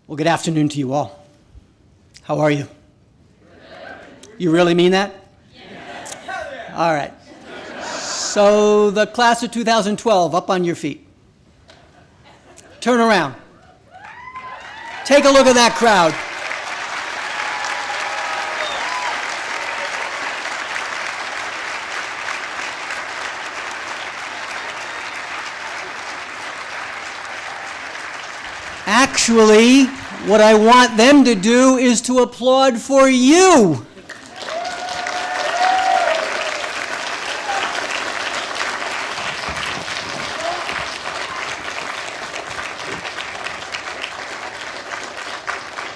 Well, good afternoon to you all. How are you? You really mean that? All right. So the class of 2012, up on your feet. Turn around. Take a look at that crowd. Actually, what I want them to do is to applaud for you.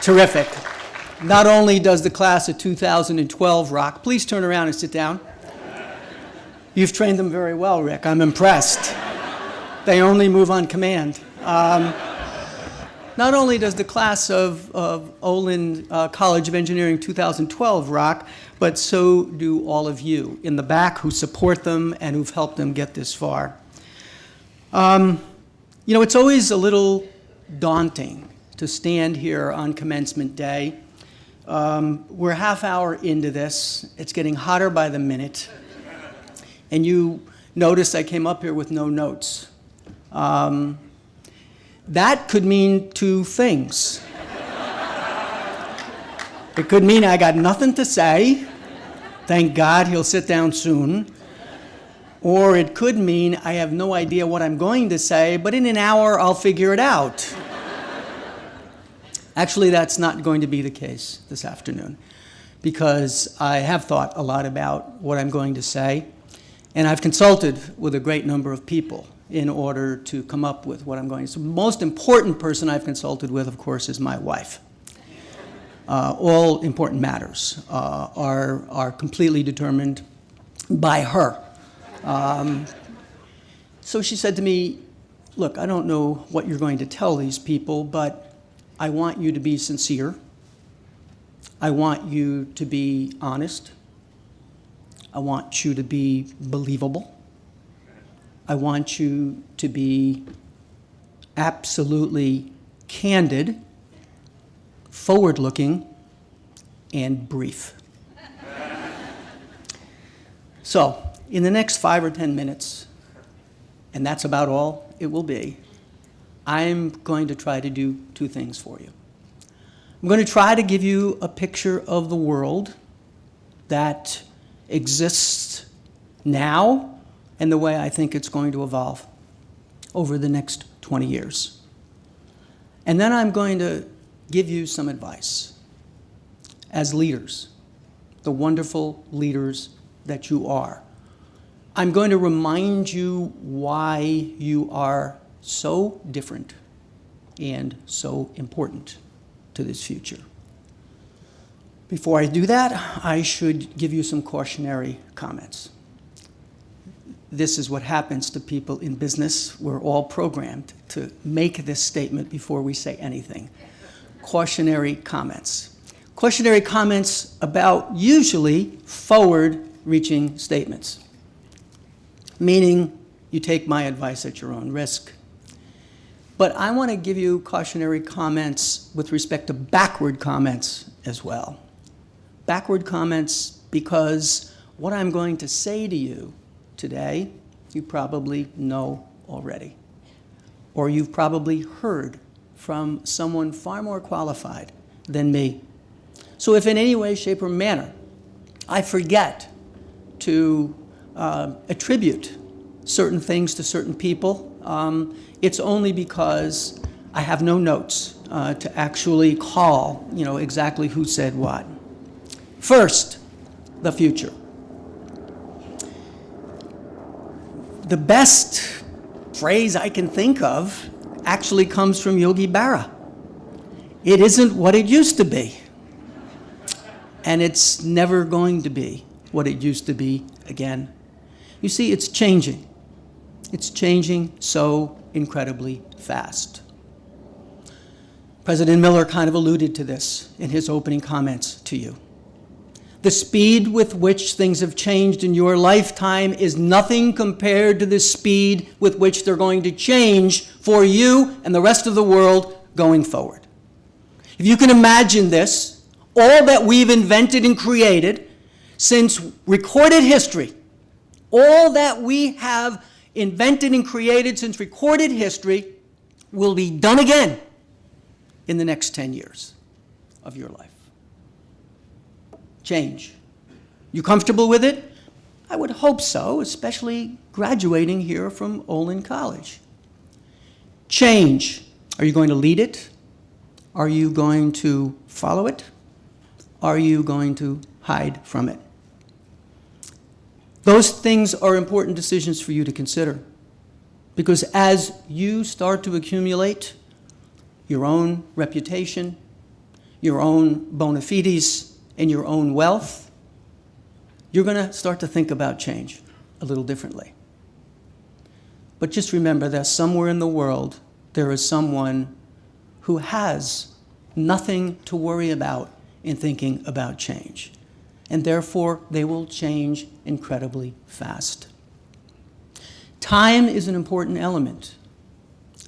Terrific. Not only does the class of 2012 rock, please turn around and sit down. You've trained them very well, Rick. I'm impressed. They only move on command. Not only does the class of Olin College of Engineering 2012 rock, but so do all of you in the back who support them and who've helped them get this far. It's always a little daunting to stand here on commencement day. We're a half hour into this. It's getting hotter by the minute. And you notice I came up here with no notes. That could mean two things. It could mean I got nothing to say. Thank God he'll sit down soon. Or it could mean I have no idea what I'm going to say, but in an hour I'll figure it out. Actually, that's not going to be the case this afternoon, because I have thought a lot about what I'm going to say, and I've consulted with a great number of people in order to come up with what I'm going to say. The most important person I've consulted with, of course, is my wife. All important matters are completely determined by her. So she said to me, look, I don't know what you're going to tell these people, but I want you to be sincere. I want you to be honest. I want you to be believable. I want you to be absolutely candid, forward-looking, and brief. So, in the next 5 or 10 minutes, and that's about all it will be, I'm going to try to do two things for you. I'm going to try to give you a picture of the world that exists now and the way I think it's going to evolve over the next 20 years. And then I'm going to give you some advice as leaders, the wonderful leaders that you are. I'm going to remind you why you are so different and so important to this future. Before I do that, I should give you some cautionary comments. This is what happens to people in business. We're all programmed to make this statement before we say anything. Cautionary comments. Cautionary comments about usually forward-reaching statements, meaning you take my advice at your own risk. But I want to give you cautionary comments with respect to backward comments as well. Backward comments because what I'm going to say to you today, you probably know already, or you've probably heard from someone far more qualified than me. So if in any way, shape, or manner I forget to attribute certain things to certain people, it's only because I have no notes to actually call, exactly who said what. First, the future. The best phrase I can think of actually comes from Yogi Berra. It isn't what it used to be. And it's never going to be what it used to be again. You see, it's changing. It's changing so incredibly fast. President Miller kind of alluded to this in his opening comments to you. The speed with which things have changed in your lifetime is nothing compared to the speed with which they're going to change for you and the rest of the world going forward. If you can imagine this, all that we've invented and created since recorded history, all that we have invented and created since recorded history will be done again in the next 10 years of your life. Change. You comfortable with it? I would hope so, especially graduating here from Olin College. Change. Are you going to lead it? Are you going to follow it? Are you going to hide from it? Those things are important decisions for you to consider, because as you start to accumulate your own reputation, your own bona fides, and your own wealth, you're going to start to think about change a little differently. But just remember that somewhere in the world, there is someone who has nothing to worry about in thinking about change. And therefore, they will change incredibly fast. Time is an important element.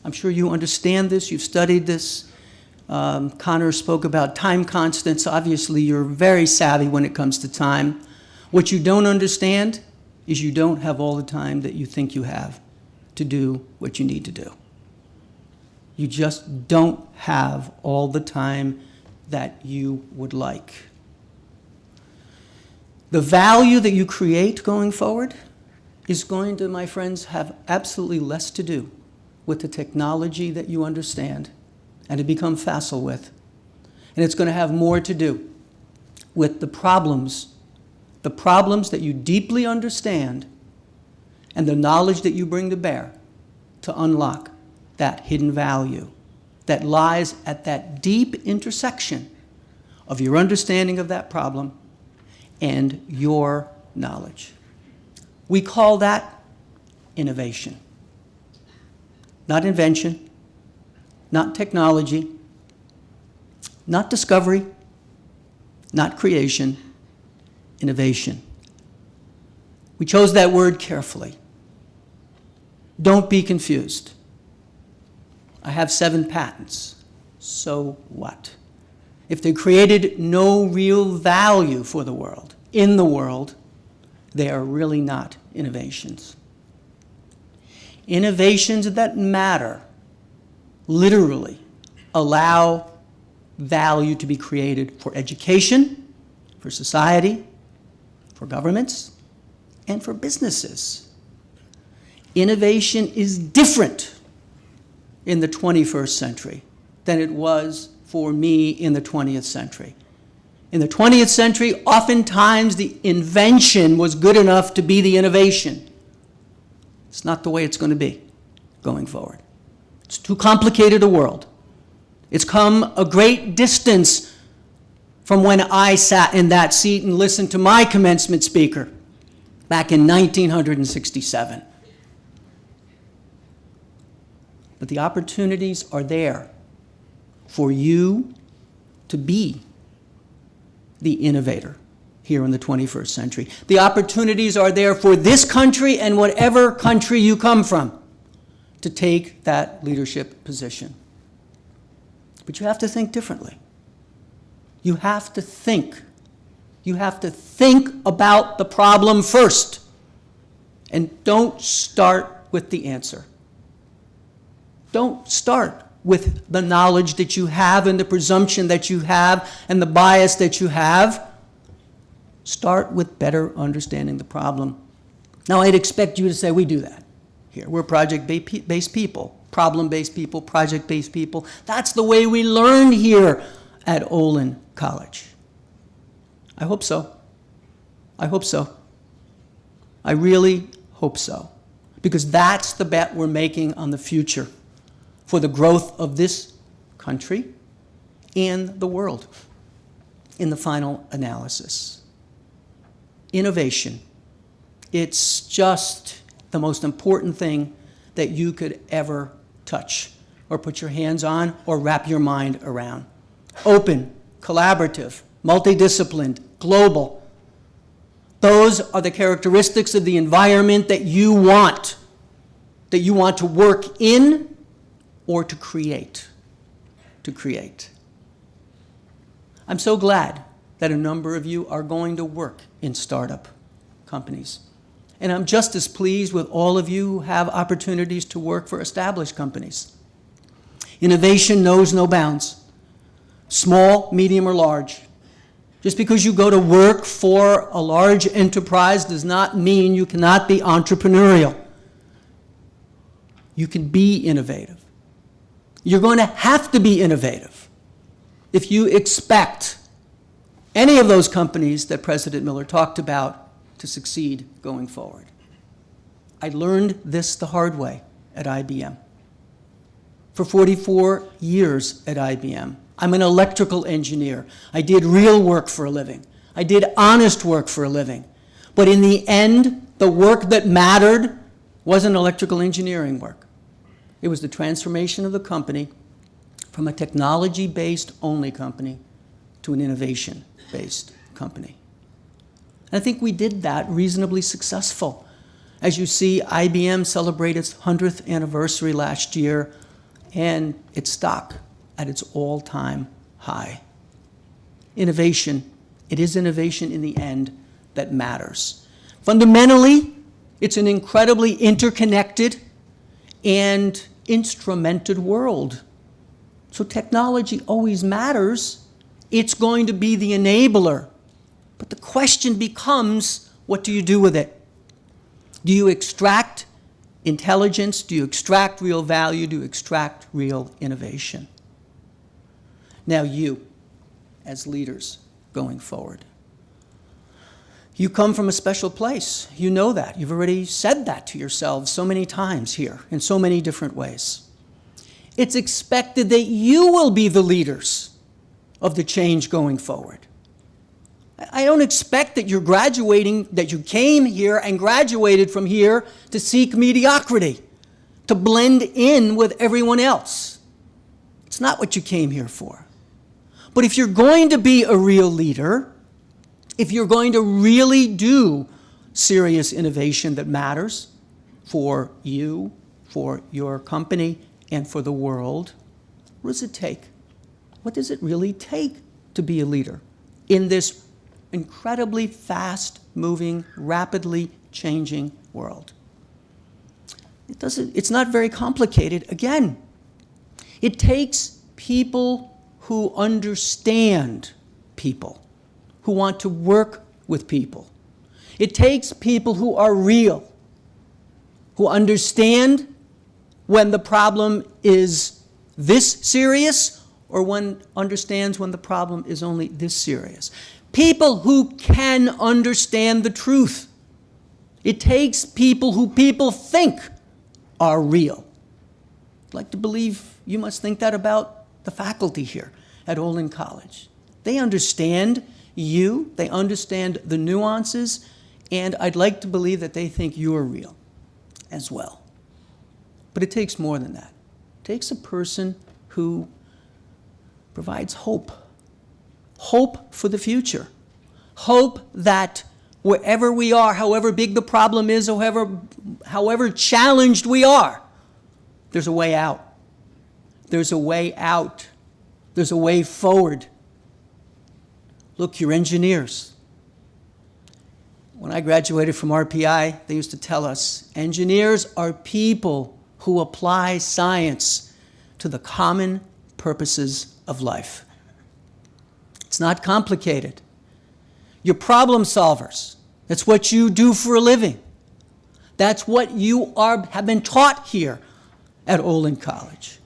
I'm sure you understand this, you've studied this. Connor spoke about time constants. Obviously, you're very savvy when it comes to time. What you don't understand is you don't have all the time that you think you have to do what you need to do. You just don't have all the time that you would like. The value that you create going forward is going to, my friends, have absolutely less to do with the technology that you understand and to become facile with. And it's going to have more to do with the problems that you deeply understand and the knowledge that you bring to bear to unlock that hidden value that lies at that deep intersection of your understanding of that problem and your knowledge. We call that innovation. Not invention, not technology, not discovery, not creation, innovation. We chose that word carefully. Don't be confused. I have 7 patents. So what? If they created no real value for the world, in the world, they are really not innovations. Innovations that matter literally allow value to be created for education, for society, for governments, and for businesses. Innovation is different in the 21st century than it was for me in the 20th century. In the 20th century, oftentimes the invention was good enough to be the innovation. It's not the way it's going to be going forward. It's too complicated a world. It's come a great distance from when I sat in that seat and listened to my commencement speaker back in 1967. But the opportunities are there for you to be the innovator here in the 21st century. The opportunities are there for this country and whatever country you come from to take that leadership position. But you have to think differently. You have to think. You have to think about the problem first. And don't start with the answer. Don't start with the knowledge that you have and the presumption that you have and the bias that you have. Start with better understanding the problem. Now, I'd expect you to say, we do that here. We're project-based people, problem-based people, project-based people. That's the way we learn here at Olin College. I hope so. I hope so. I really hope so. Because that's the bet we're making on the future for the growth of this country and the world in the final analysis. Innovation. It's just the most important thing that you could ever touch or put your hands on or wrap your mind around. Open, collaborative, multidisciplined, global. Those are the characteristics of the environment that you want to work in or to create. I'm so glad that a number of you are going to work in startup companies. And I'm just as pleased with all of you who have opportunities to work for established companies. Innovation knows no bounds, small, medium, or large. Just because you go to work for a large enterprise does not mean you cannot be entrepreneurial. You can be innovative. You're going to have to be innovative if you expect any of those companies that President Miller talked about to succeed going forward. I learned this the hard way at IBM. For 44 years at IBM, I'm an electrical engineer. I did real work for a living. I did honest work for a living. But in the end, the work that mattered wasn't electrical engineering work. It was the transformation of the company from a technology-based only company to an innovation-based company. And I think we did that reasonably successful. As you see, IBM celebrated its 100th anniversary last year, and its stock at its all-time high. Innovation, it is innovation in the end that matters. Fundamentally, it's an incredibly interconnected and instrumented world. So technology always matters. It's going to be the enabler. But the question becomes, what do you do with it? Do you extract intelligence? Do you extract real value? Do you extract real innovation? Now you, as leaders going forward, you come from a special place. You know that. You've already said that to yourselves so many times here in so many different ways. It's expected that you will be the leaders of the change going forward. I don't expect that you're graduating, that you came here and graduated from here to seek mediocrity, to blend in with everyone else. It's not what you came here for. But if you're going to be a real leader, if you're going to really do serious innovation that matters for you, for your company, and for the world, what does it take? What does it really take to be a leader in this incredibly fast-moving, rapidly changing world? It's not very complicated. Again, it takes people who understand people, who want to work with people. It takes people who are real, who understand when the problem is this serious or understands when the problem is only this serious. People who can understand the truth. It takes people who people think are real. I'd like to believe you must think that about the faculty here at Olin College. They understand you, they understand the nuances, and I'd like to believe that they think you're real as well. But it takes more than that. It takes a person who provides hope. Hope for the future. Hope that wherever we are, however big the problem is, however challenged we are, there's a way out. There's a way out. There's a way forward. Look, you're engineers. When I graduated from RPI, they used to tell us, engineers are people who apply science to the common purposes of life. It's not complicated. You're problem solvers. That's what you do for a living. That's what you have been taught here at Olin College.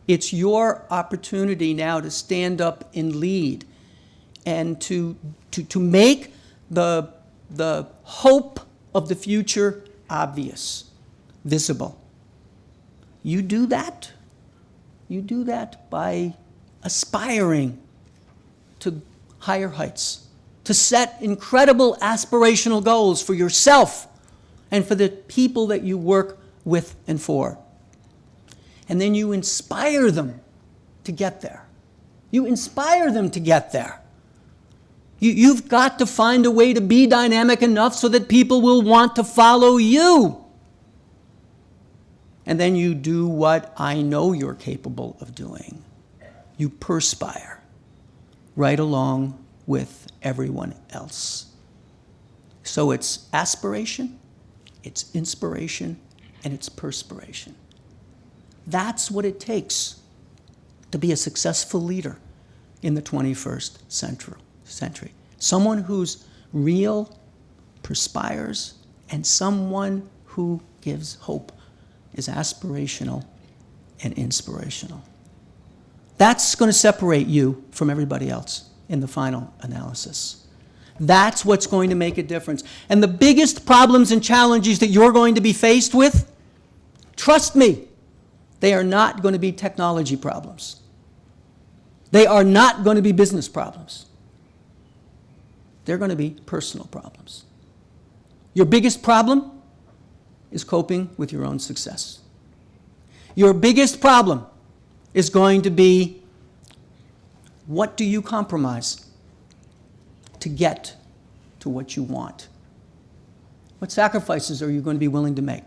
It's your opportunity now to stand up and lead and to make the hope of the future obvious, visible. You do that. You do that by aspiring to higher heights, to set incredible aspirational goals for yourself and for the people that you work with and for. And then you inspire them to get there. You inspire them to get there. You've got to find a way to be dynamic enough so that people will want to follow you. And then you do what I know you're capable of doing. You perspire. right along with everyone else. So it's aspiration, it's inspiration, and it's perspiration. That's what it takes to be a successful leader in the 21st century. Someone who's real, perspires, and someone who gives hope is aspirational and inspirational. That's going to separate you from everybody else in the final analysis. That's what's going to make a difference. And the biggest problems and challenges that you're going to be faced with, trust me, they are not going to be technology problems. They are not going to be business problems. They're going to be personal problems. Your biggest problem is coping with your own success. Your biggest problem is going to be, what do you compromise to get to what you want? What sacrifices are you going to be willing to make?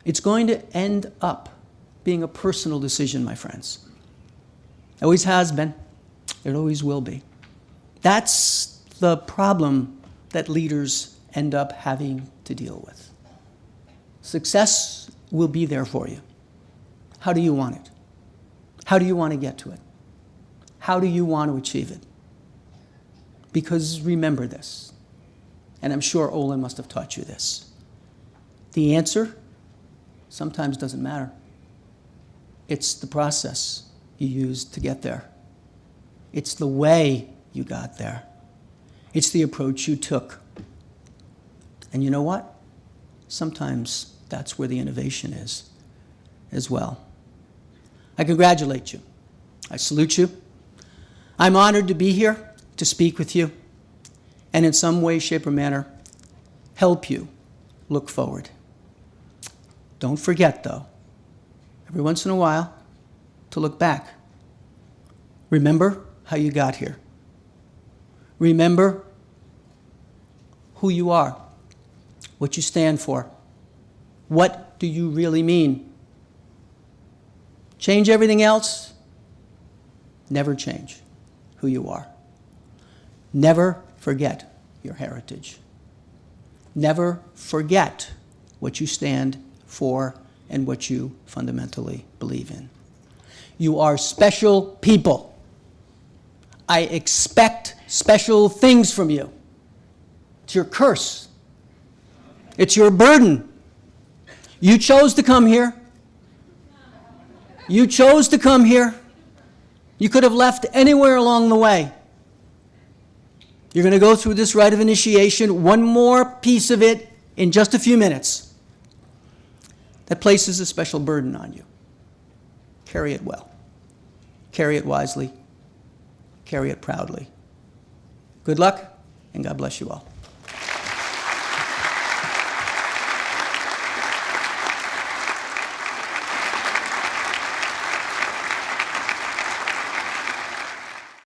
It's going to end up being a personal decision, my friends. It always has been. It always will be. That's the problem that leaders end up having to deal with. Success will be there for you. How do you want it? How do you want to get to it? How do you want to achieve it? Because remember this, and I'm sure Olin must have taught you this. The answer sometimes doesn't matter. It's the process you used to get there. It's the way you got there. It's the approach you took. And you know what? Sometimes that's where the innovation is as well. I congratulate you. I salute you. I'm honored to be here to speak with you and in some way, shape, or manner help you look forward. Don't forget, though, every once in a while, to look back. Remember how you got here. Remember who you are, what you stand for. What do you really mean? Change everything else. Never change who you are. Never forget your heritage. Never forget what you stand for and what you fundamentally believe in. You are special people. I expect special things from you. It's your curse. It's your burden. You chose to come here. You chose to come here. You could have left anywhere along the way. You're going to go through this rite of initiation, one more piece of it in just a few minutes. That places a special burden on you. Carry it well. Carry it wisely. Carry it proudly. Good luck, and God bless you all.